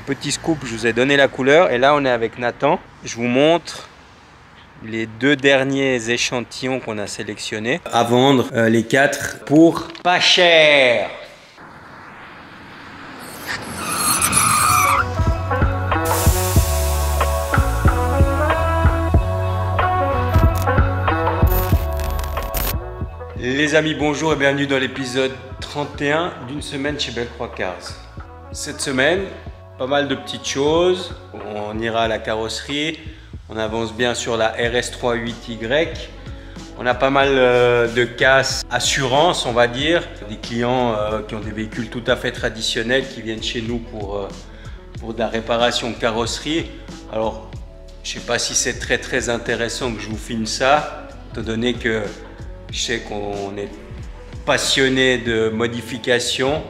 petit scoop, je vous ai donné la couleur. Et là, on est avec Nathan. Je vous montre les 2 derniers échantillons qu'on a sélectionnés. À vendre, les 4 pour pas cher. Les amis, bonjour et bienvenue dans l'épisode 31 d'une semaine chez Bellecroix Cars. Cette semaine, pas mal de petites choses. On ira à la carrosserie. On avance bien sur la RS38Y. On a pas mal de casse assurance, on va dire. Des clients qui ont des véhicules tout à fait traditionnels qui viennent chez nous pour de la réparation de carrosserie. Alors, je ne sais pas si c'est très intéressant que je vous filme ça, étant donné que je sais qu'on est passionné de modification.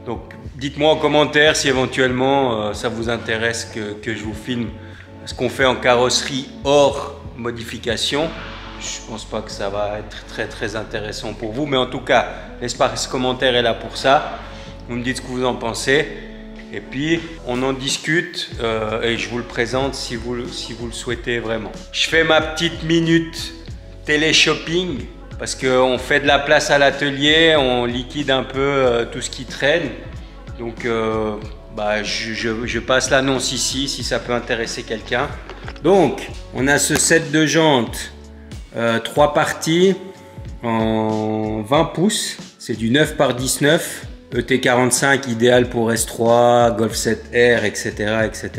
Donc, dites-moi en commentaire si éventuellement ça vous intéresse que je vous filme ce qu'on fait en carrosserie hors modification. Je pense pas que ça va être très intéressant pour vous, mais en tout cas, l'espace commentaire est là pour ça. Vous me dites ce que vous en pensez. Et puis, on en discute et je vous le présente si vous le souhaitez vraiment. Je fais ma petite minute télé-shopping. Parce qu'on fait de la place à l'atelier, on liquide un peu tout ce qui traîne. Donc je passe l'annonce ici si ça peut intéresser quelqu'un. Donc on a ce set de jantes, 3 parties en 20 pouces. C'est du 9 par 19, ET45 idéal pour S3, Golf 7R, etc.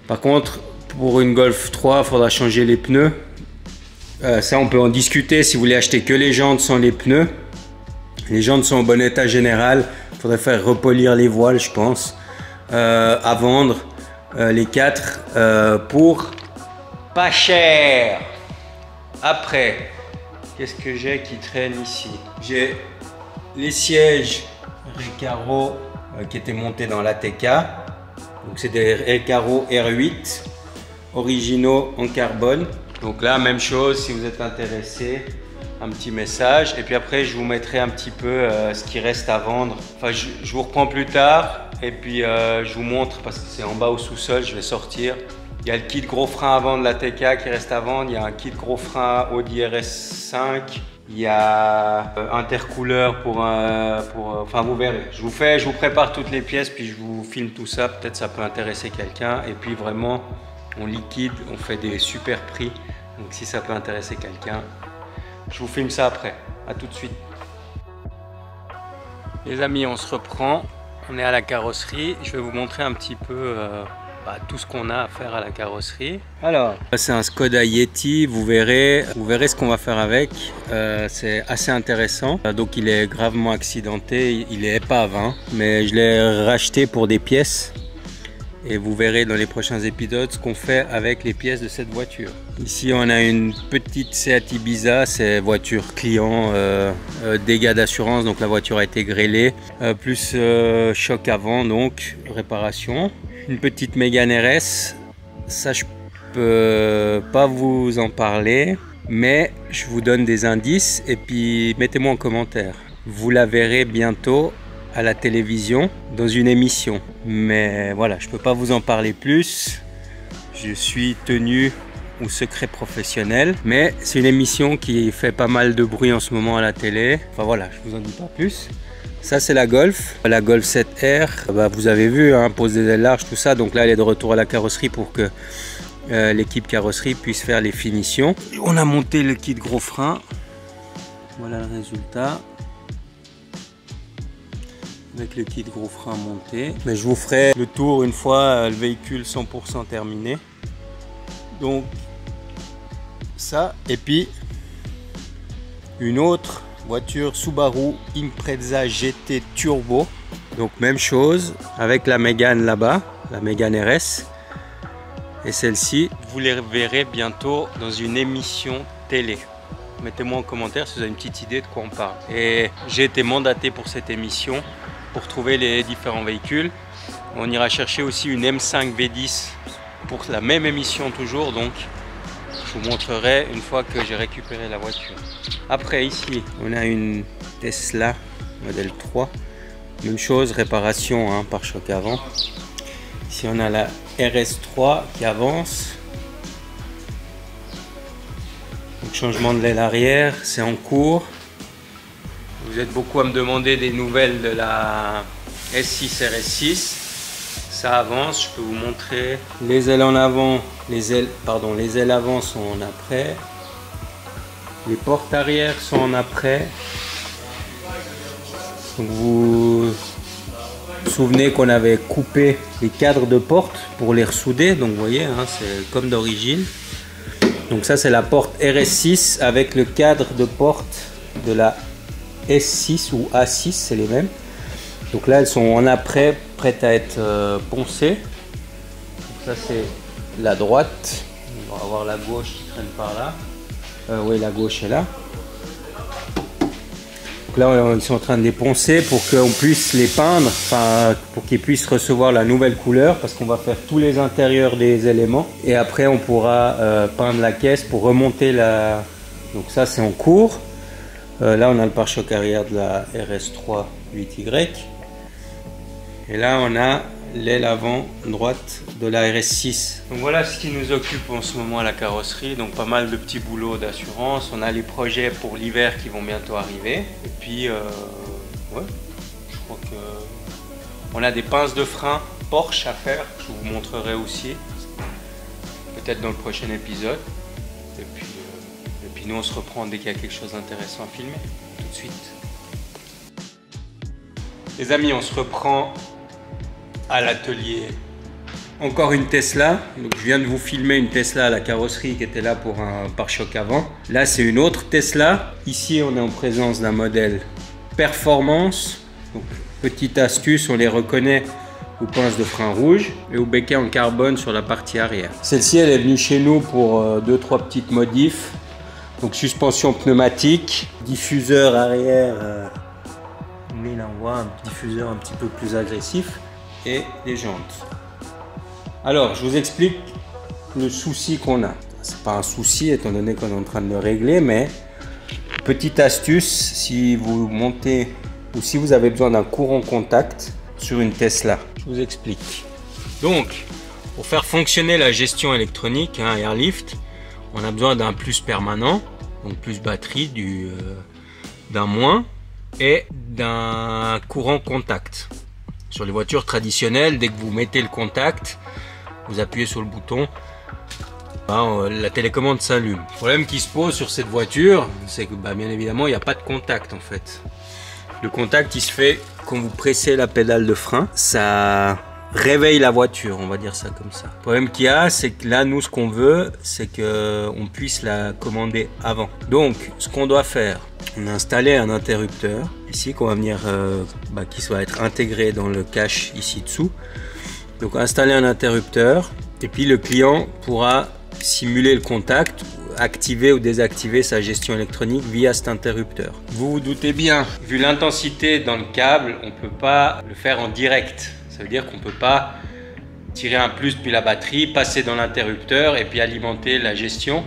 Par contre, pour une Golf 3, il faudra changer les pneus. Ça, on peut en discuter si vous voulez acheter que les jantes sans les pneus. Les jantes sont en bon état général. Il faudrait faire repolir les voiles, je pense. À vendre, les 4 pour pas cher. Après, qu'est-ce que j'ai qui traîne ici? J'ai les sièges Recaro qui étaient montés dans l'ATK. Donc, c'est des Recaro R8 originaux en carbone. Donc là, même chose, si vous êtes intéressé, un petit message. Et puis après, je vous mettrai un petit peu ce qui reste à vendre. Enfin, je vous reprends plus tard. Et puis, je vous montre, parce que c'est en bas au sous-sol, je vais sortir. Il y a le kit gros frein à vendre de la TK qui reste à vendre. Il y a un kit gros frein Audi RS5. Il y a intercouleur enfin, vous verrez. Je vous prépare toutes les pièces, puis je vous filme tout ça. Peut-être ça peut intéresser quelqu'un. Et puis vraiment, on liquide, on fait des super prix. Donc si ça peut intéresser quelqu'un, je vous filme ça après. À tout de suite. Les amis, on se reprend. On est à la carrosserie. Je vais vous montrer un petit peu tout ce qu'on a à faire à la carrosserie. Alors, c'est un Skoda Yeti. Vous verrez ce qu'on va faire avec. C'est assez intéressant. Donc il est gravement accidenté. Il est épave, hein, mais je l'ai racheté pour des pièces. Et vous verrez dans les prochains épisodes ce qu'on fait avec les pièces de cette voiture. Ici, on a une petite Seat Ibiza, c'est voiture client, dégâts d'assurance, donc la voiture a été grêlée, plus choc avant, donc réparation. Une petite Mégane RS, ça je peux pas vous en parler, mais je vous donne des indices et puis mettez-moi en commentaire. Vous la verrez bientôt à la télévision dans une émission, mais voilà, je peux pas vous en parler plus, je suis tenu au secret professionnel, mais c'est une émission qui fait pas mal de bruit en ce moment à la télé. Enfin voilà, je vous en dis pas plus. Ça c'est la Golf 7R, vous avez vu, hein, pose des ailes larges, tout ça, donc là elle est de retour à la carrosserie pour que l'équipe carrosserie puisse faire les finitions. On a monté le kit gros frein, voilà le résultat. Avec le kit gros frein monté. Mais je vous ferai le tour une fois le véhicule 100% terminé. Donc ça, et puis une autre voiture Subaru Impreza GT Turbo. Donc même chose avec la Mégane là-bas, la Mégane RS. Et celle-ci, vous les verrez bientôt dans une émission télé. Mettez-moi en commentaire si vous avez une petite idée de quoi on parle. Et j'ai été mandaté pour cette émission pour trouver les différents véhicules. On ira chercher aussi une M5 V10 pour la même émission toujours, donc je vous montrerai une fois que j'ai récupéré la voiture. Après ici, on a une Tesla modèle 3. Même chose, réparation, hein, par choc avant. Ici on a la RS3 qui avance. Donc changement de l'aile arrière, c'est en cours. Vous êtes beaucoup à me demander des nouvelles de la S6 RS6. Ça avance, je peux vous montrer. Les ailes en avant, les ailes avant sont en après. Les portes arrière sont en après. Donc vous vous souvenez qu'on avait coupé les cadres de porte pour les ressouder. Donc vous voyez, hein, c'est comme d'origine. Donc ça c'est la porte RS6 avec le cadre de porte de la S6 ou A6, c'est les mêmes. Donc là elles sont en après, prêtes à être poncées. Donc ça c'est la droite. On va avoir la gauche qui traîne par là. Oui, la gauche est là. Donc là ils sont en train de les poncer pour qu'on puisse les peindre, enfin pour qu'ils puissent recevoir la nouvelle couleur, parce qu'on va faire tous les intérieurs des éléments et après on pourra peindre la caisse pour remonter la... Donc ça c'est en cours. Là on a le pare-choc arrière de la RS3 8Y. Et là on a l'aile avant droite de la RS6. Donc voilà ce qui nous occupe en ce moment à la carrosserie. Donc pas mal de petits boulots d'assurance. On a les projets pour l'hiver qui vont bientôt arriver. Et puis ouais, je crois que on a des pinces de frein Porsche à faire. Je vous montrerai aussi. Peut-être dans le prochain épisode. Et puis nous on se reprend dès qu'il y a quelque chose d'intéressant à filmer. Tout de suite. Les amis, on se reprend à l'atelier. Encore une Tesla. Donc je viens de vous filmer une Tesla à la carrosserie qui était là pour un pare-choc avant. Là c'est une autre Tesla. Ici on est en présence d'un modèle performance. Donc, petite astuce, on les reconnaît aux pinces de frein rouge et au béquet en carbone sur la partie arrière. Celle-ci elle est venue chez nous pour 2-3 petites modifs. Donc suspension pneumatique, diffuseur arrière. Mais là on voit un diffuseur un petit peu plus agressif. Et les jantes. Alors, je vous explique le souci qu'on a. C'est pas un souci étant donné qu'on est en train de le régler, mais petite astuce, si vous montez ou si vous avez besoin d'un courant contact sur une Tesla. Je vous explique. Donc, pour faire fonctionner la gestion électronique, hein, Airlift, on a besoin d'un plus permanent, donc plus batterie, d'un moins et d'un courant contact. Sur les voitures traditionnelles, dès que vous mettez le contact, vous appuyez sur le bouton, la télécommande s'allume. Le problème qui se pose sur cette voiture, c'est que bien évidemment, il n'y a pas de contact en fait. Le contact, il se fait quand vous pressez la pédale de frein. Ça réveille la voiture, on va dire ça comme ça. Le problème qu'il y a, c'est que là, nous, ce qu'on veut, c'est qu'on puisse la commander avant. Donc, ce qu'on doit faire, on a installé un interrupteur ici qu'on va venir, qui va être intégré dans le cache ici dessous. Donc installer un interrupteur et puis le client pourra simuler le contact, activer ou désactiver sa gestion électronique via cet interrupteur. Vous vous doutez bien, vu l'intensité dans le câble, on ne peut pas le faire en direct. Ça veut dire qu'on ne peut pas tirer un plus depuis la batterie, passer dans l'interrupteur et puis alimenter la gestion.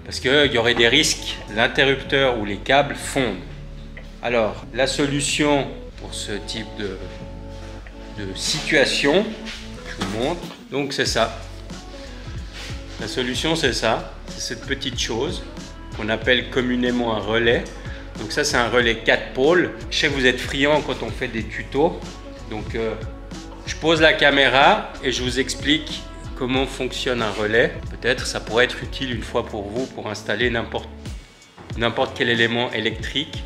Parce qu'il y aurait des risques, l'interrupteur ou les câbles fondent. Alors, la solution pour ce type de situation, je vous montre. Donc c'est ça. La solution c'est ça, c'est cette petite chose qu'on appelle communément un relais. Donc ça c'est un relais 4 pôles. Je sais que vous êtes friands quand on fait des tutos. Donc je pose la caméra et je vous explique comment fonctionne un relais. Peut-être ça pourrait être utile une fois pour vous pour installer n'importe quel élément électrique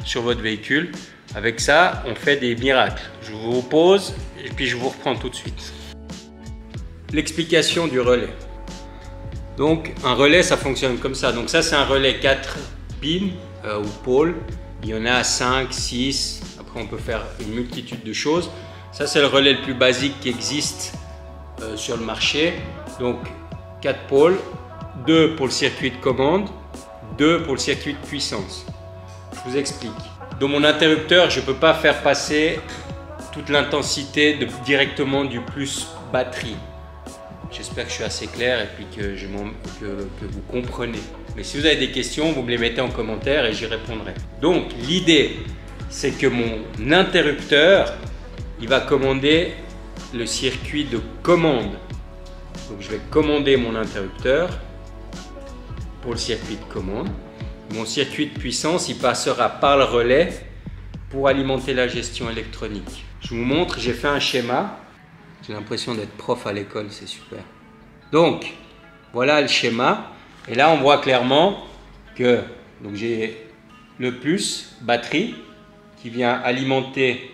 sur votre véhicule. Avec ça, on fait des miracles. Je vous pose et puis je vous reprends tout de suite. L'explication du relais. Donc un relais, ça fonctionne comme ça. Donc ça, c'est un relais 4 pins ou pôles. Il y en a 5, 6. Après, on peut faire une multitude de choses. Ça, c'est le relais le plus basique qui existe sur le marché. Donc 4 pôles, 2 pour le circuit de commande, 2 pour le circuit de puissance. Je vous explique. Dans mon interrupteur, je ne peux pas faire passer toute l'intensité directement du plus batterie. J'espère que je suis assez clair et puis que vous comprenez. Mais si vous avez des questions, vous me les mettez en commentaire et j'y répondrai. Donc l'idée, c'est que mon interrupteur, il va commander le circuit de commande. Donc je vais commander mon interrupteur pour le circuit de commande. Mon circuit de puissance, il passera par le relais pour alimenter la gestion électronique. Je vous montre, j'ai fait un schéma. J'ai l'impression d'être prof à l'école, c'est super. Donc, voilà le schéma. Et là, on voit clairement que j'ai le plus batterie qui vient alimenter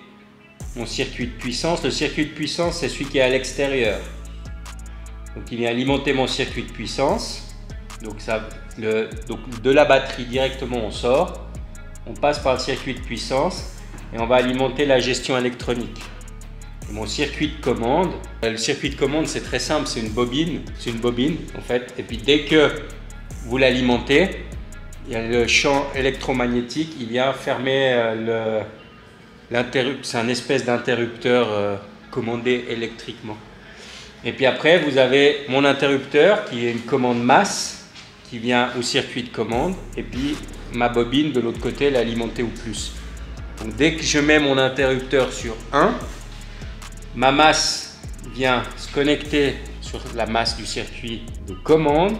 mon circuit de puissance. Le circuit de puissance, c'est celui qui est à l'extérieur. Donc, il vient alimenter mon circuit de puissance. Donc, de la batterie directement, on sort. On passe par le circuit de puissance et on va alimenter la gestion électronique. Et mon circuit de commande, le circuit de commande, c'est très simple, c'est une bobine en fait. Et puis dès que vous l'alimentez, il y a le champ électromagnétique, il vient fermer l'interrupteur. C'est un espèce d'interrupteur commandé électriquement. Et puis après, vous avez mon interrupteur qui est une commande masse qui vient au circuit de commande. Et puis ma bobine de l'autre côté, l'alimenter au plus. Donc dès que je mets mon interrupteur sur 1, ma masse vient se connecter sur la masse du circuit de commande.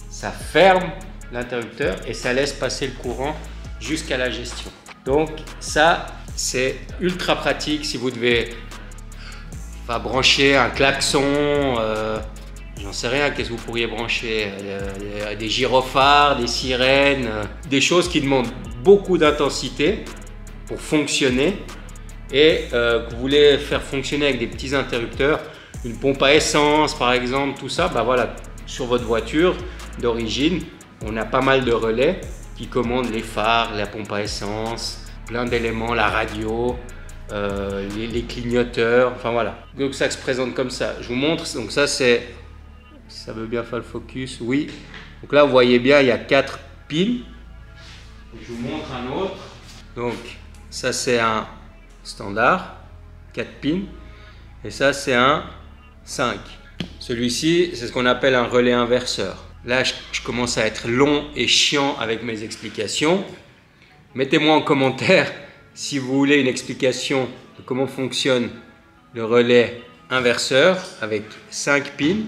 Ça ferme l'interrupteur et ça laisse passer le courant jusqu'à la gestion. Donc ça, c'est ultra pratique si vous devez brancher un klaxon, j'en sais rien, qu'est-ce que vous pourriez brancher, des gyrophares, des sirènes, des choses qui demandent beaucoup d'intensité pour fonctionner et que vous voulez faire fonctionner avec des petits interrupteurs, une pompe à essence par exemple, tout ça, voilà, sur votre voiture d'origine, on a pas mal de relais qui commandent les phares, la pompe à essence, plein d'éléments, la radio, les clignoteurs, enfin voilà. Donc ça se présente comme ça. Je vous montre, donc ça veut bien faire le focus, oui. Donc là vous voyez bien, il y a 4 piles. Je vous montre un autre. Donc ça c'est un standard, 4 pins. Et ça c'est un 5. Celui-ci, c'est ce qu'on appelle un relais inverseur. Là, je commence à être long et chiant avec mes explications. Mettez-moi en commentaire si vous voulez une explication de comment fonctionne le relais inverseur avec 5 pins.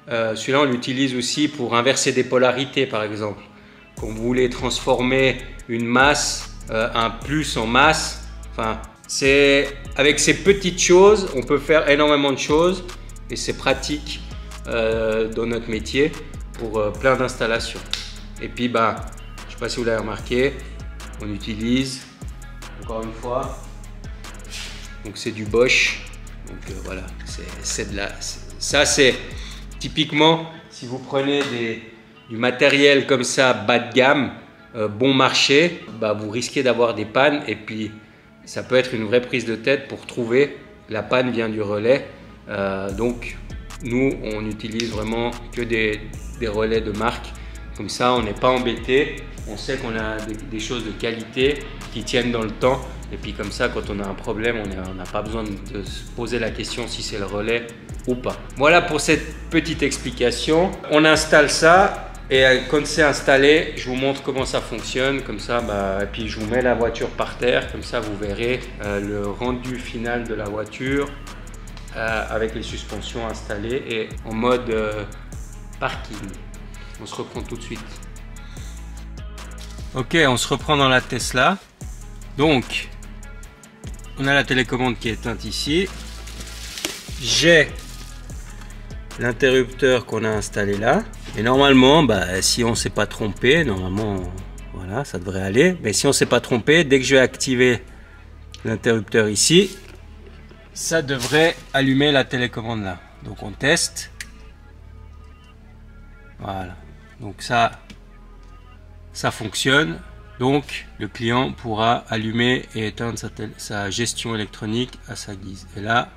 Celui-là, on l'utilise aussi pour inverser des polarités, par exemple. Quand vous voulez transformer une masse, un plus en masse. Enfin, avec ces petites choses, on peut faire énormément de choses et c'est pratique dans notre métier pour plein d'installations. Et puis, je ne sais pas si vous l'avez remarqué, on utilise, encore une fois, donc c'est du Bosch. Donc voilà, ça c'est typiquement, si vous prenez du matériel comme ça, bas de gamme, bon marché, vous risquez d'avoir des pannes et puis ça peut être une vraie prise de tête pour trouver la panne vient du relais. Donc nous on utilise vraiment que des relais de marque, comme ça on n'est pas embêté, on sait qu'on a des choses de qualité qui tiennent dans le temps et puis comme ça quand on a un problème on n'a pas besoin de se poser la question si c'est le relais ou pas. Voilà pour cette petite explication. On installe ça et quand c'est installé, je vous montre comment ça fonctionne, comme ça, et puis je vous mets la voiture par terre, comme ça vous verrez le rendu final de la voiture avec les suspensions installées et en mode parking. On se reprend tout de suite. Ok, on se reprend dans la Tesla. Donc, on a la télécommande qui est éteinte ici. J'ai l'interrupteur qu'on a installé là. Et normalement, si on ne s'est pas trompé, normalement, voilà, ça devrait aller. Mais si on ne s'est pas trompé, dès que je vais activer l'interrupteur ici, ça devrait allumer la télécommande là. Donc on teste. Voilà. Donc ça fonctionne. Donc le client pourra allumer et éteindre sa gestion électronique à sa guise. Et là,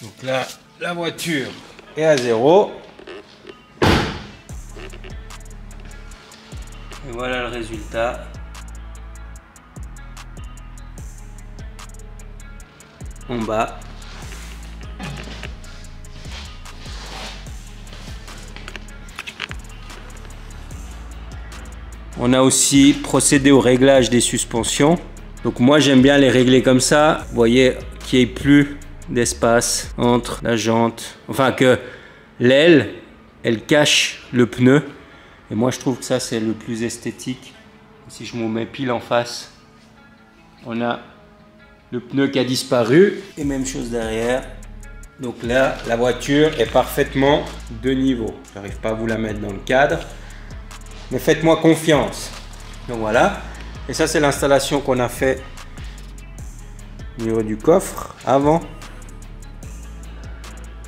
donc là, la voiture est à 0. Et voilà le résultat. En bas. On a aussi procédé au réglage des suspensions. Donc moi j'aime bien les régler comme ça. Vous voyez qu'il n'y ait plus d'espace entre la jante. Enfin que l'aile, elle cache le pneu. Et moi je trouve que ça c'est le plus esthétique. Si je me mets pile en face, on a le pneu qui a disparu. Et même chose derrière. Donc là, la voiture est parfaitement de niveau. Je n'arrive pas à vous la mettre dans le cadre. Mais faites-moi confiance. Donc voilà. Et ça, c'est l'installation qu'on a fait au niveau du coffre avant.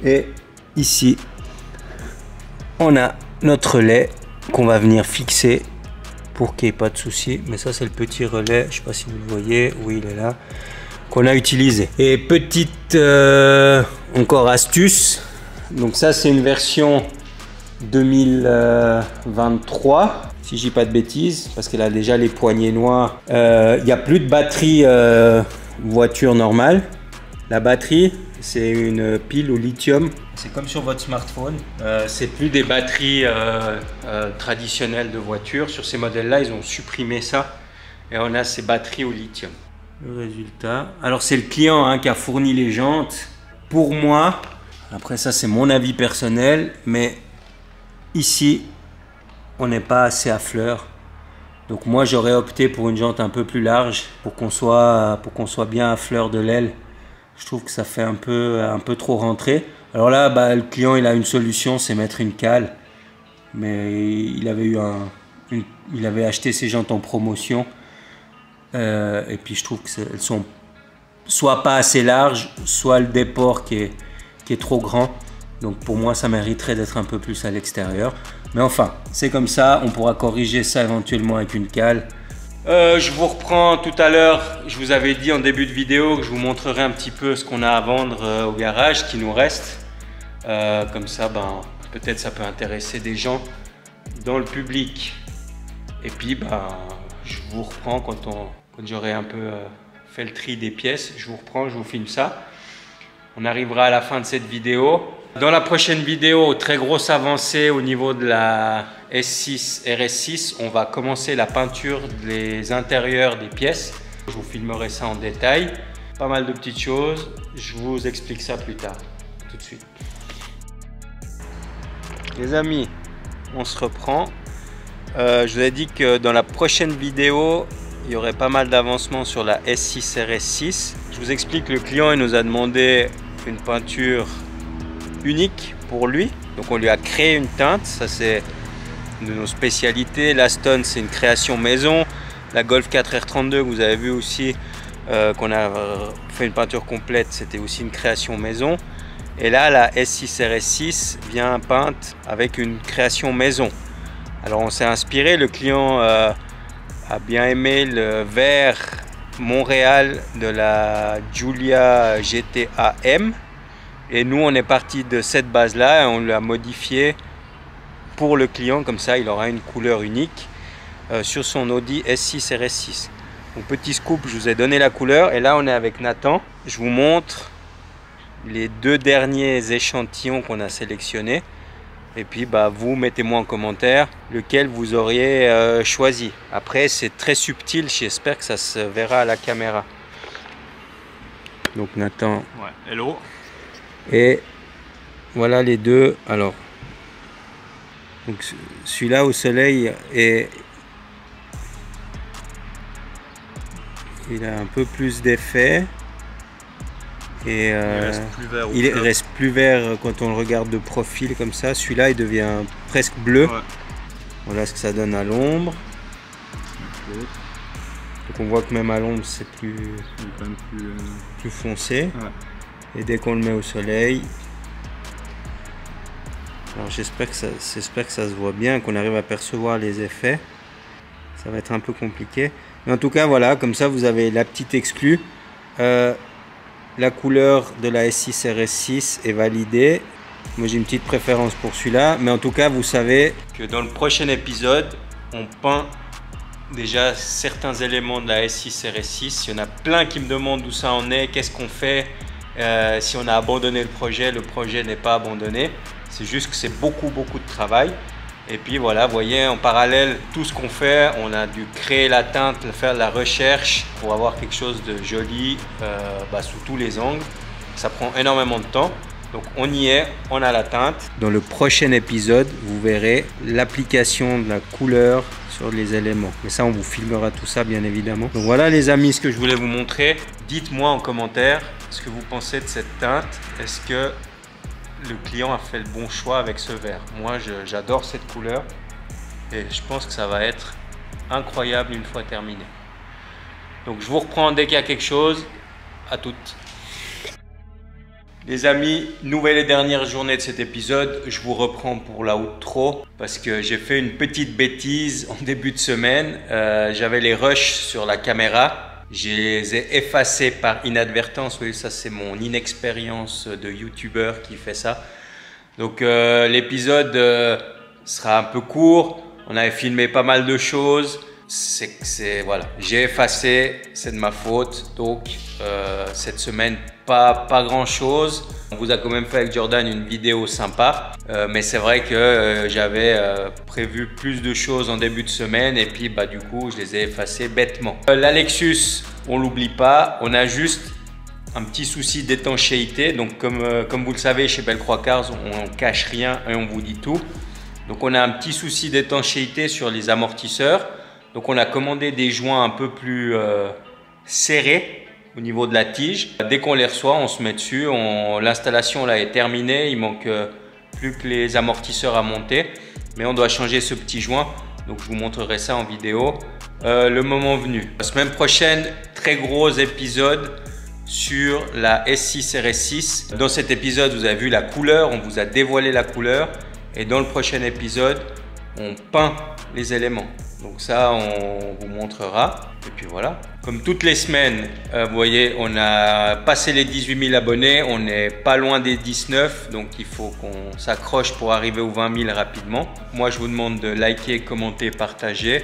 Et ici, on a notre relais qu'on va venir fixer pour qu'il n'y ait pas de souci. Mais ça, c'est le petit relais. Je ne sais pas si vous le voyez. Oui, il est là. Qu'on a utilisé. Et petite encore astuce. Donc ça, c'est une version 2023. Si je dis pas de bêtises, parce qu'elle a déjà les poignées noires. Il n'y a plus de batterie voiture normale. La batterie, c'est une pile au lithium. C'est comme sur votre smartphone. C'est plus des batteries traditionnelles de voiture. Sur ces modèles-là, ils ont supprimé ça. Et on a ces batteries au lithium. Le résultat. Alors, c'est le client qui a fourni les jantes. Pour moi, après ça, c'est mon avis personnel, mais ici, on n'est pas assez à fleur. Donc moi j'aurais opté pour une jante un peu plus large pour qu'on soit bien à fleur de l'aile. Je trouve que ça fait un peu trop rentré. Alors là, le client il a une solution, c'est mettre une cale. Mais il avait acheté ses jantes en promotion. Et puis je trouve qu'elles sont soit pas assez larges, soit le déport qui est trop grand. Donc pour moi, ça mériterait d'être un peu plus à l'extérieur. Mais enfin, c'est comme ça. On pourra corriger ça éventuellement avec une cale. Je vous reprends tout à l'heure. Je vous avais dit en début de vidéo que je vous montrerai un petit peu ce qu'on a à vendre au garage, ce qui nous reste. Comme ça, peut-être ça peut intéresser des gens dans le public. Et puis, je vous reprends quand j'aurai un peu fait le tri des pièces. Je vous reprends, je vous filme ça. On arrivera à la fin de cette vidéo. Dans la prochaine vidéo, très grosse avancée au niveau de la S6 RS6. On va commencer la peinture des intérieurs des pièces. Je vous filmerai ça en détail. Pas mal de petites choses. Je vous explique ça plus tard. Tout de suite. Les amis, on se reprend. Je vous ai dit que dans la prochaine vidéo, il y aurait pas mal d'avancements sur la S6 RS6. Je vous explique, le client il nous a demandé une peinture unique pour lui. Donc on lui a créé une teinte. Ça c'est de nos spécialités. L'Aston c'est une création maison. La Golf 4R32 que vous avez vu aussi qu'on a fait une peinture complète, c'était aussi une création maison. Et là la S6 RS6 vient peinte avec une création maison. Alors on s'est inspiré, le client a bien aimé le vert Montréal de la Giulia GTA M. Et nous on est parti de cette base là et on l'a modifié pour le client, comme ça il aura une couleur unique sur son Audi S6 RS6. Donc petit scoop, je vous ai donné la couleur et là on est avec Nathan. Je vous montre les deux derniers échantillons qu'on a sélectionnés. Et puis vous mettez-moi en commentaire lequel vous auriez choisi. Après c'est très subtil, j'espère que ça se verra à la caméra. Donc Nathan. Ouais, hello. Et voilà les deux. Alors, celui-là au soleil il a un peu plus d'effet. Et il reste plus vert quand on le regarde de profil comme ça. Celui-là il devient presque bleu. Ouais. Voilà ce que ça donne à l'ombre. Donc on voit que même à l'ombre c'est plus foncé. Ouais. Et dès qu'on le met au soleil, alors j'espère que ça se voit bien, qu'on arrive à percevoir les effets. Ça va être un peu compliqué. Mais en tout cas voilà, comme ça vous avez la petite exclue. La couleur de la S6 RS6 est validée. Moi j'ai une petite préférence pour celui-là. Mais en tout cas vous savez que dans le prochain épisode, on peint déjà certains éléments de la S6 RS6. Il y en a plein qui me demandent d'où ça en est, qu'est-ce qu'on fait. Si on a abandonné le projet n'est pas abandonné. C'est juste que c'est beaucoup de travail. Et puis voilà, vous voyez, en parallèle, tout ce qu'on fait, on a dû créer la teinte, faire de la recherche pour avoir quelque chose de joli sous tous les angles. Ça prend énormément de temps. Donc on y est, on a la teinte. Dans le prochain épisode, vous verrez l'application de la couleur sur les éléments. Mais ça, on vous filmera tout ça, bien évidemment. Donc voilà les amis, ce que je voulais vous montrer. Dites-moi en commentaire ce que vous pensez de cette teinte. Est-ce que le client a fait le bon choix avec ce vert? Moi, j'adore cette couleur et je pense que ça va être incroyable une fois terminé. Donc je vous reprends dès qu'il y a quelque chose. À toutes. Les amis, nouvelle et dernière journée de cet épisode. Je vous reprends pour la outro parce que j'ai fait une petite bêtise en début de semaine. J'avais les rushs sur la caméra. Je les ai effacés par inadvertance. Oui, ça c'est mon inexpérience de youtubeur qui fait ça. Donc l'épisode sera un peu court. On avait filmé pas mal de choses. Voilà, j'ai effacé, c'est de ma faute. Donc cette semaine, pas grand chose. On vous a quand même fait avec Jordan une vidéo sympa, mais c'est vrai que j'avais prévu plus de choses en début de semaine et puis du coup je les ai effacées bêtement. La Lexus, on l'oublie pas, on a juste un petit souci d'étanchéité. Donc comme vous le savez, chez Bellecroix Cars, on cache rien et on vous dit tout. Donc on a un petit souci d'étanchéité sur les amortisseurs. Donc on a commandé des joints un peu plus serrés au niveau de la tige. Dès qu'on les reçoit, on se met dessus. L'installation là est terminée. Il manque plus que les amortisseurs à monter. Mais on doit changer ce petit joint. Donc je vous montrerai ça en vidéo le moment venu. La semaine prochaine, très gros épisode sur la S6 RS6. Dans cet épisode, vous avez vu la couleur. On vous a dévoilé la couleur. Et dans le prochain épisode, on peint les éléments. Donc ça, on vous montrera. Et puis voilà. Comme toutes les semaines, vous voyez, on a passé les 18 000 abonnés. On n'est pas loin des 19. Donc il faut qu'on s'accroche pour arriver aux 20 000 rapidement. Moi, je vous demande de liker, commenter, partager.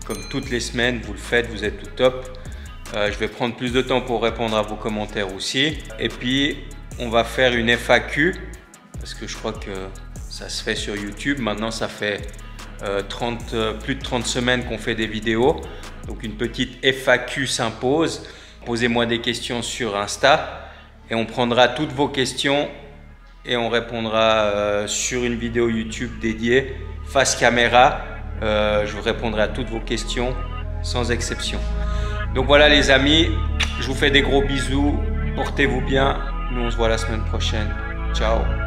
Comme toutes les semaines, vous le faites, vous êtes au top. Je vais prendre plus de temps pour répondre à vos commentaires aussi. Et puis, on va faire une FAQ. Parce que je crois que ça se fait sur YouTube. Maintenant, ça fait plus de 30 semaines qu'on fait des vidéos. Donc une petite FAQ s'impose. Posez-moi des questions sur Insta et on prendra toutes vos questions et on répondra sur une vidéo YouTube dédiée face caméra. Je vous répondrai à toutes vos questions sans exception. Donc voilà les amis, je vous fais des gros bisous. Portez-vous bien. Nous on se voit la semaine prochaine. Ciao.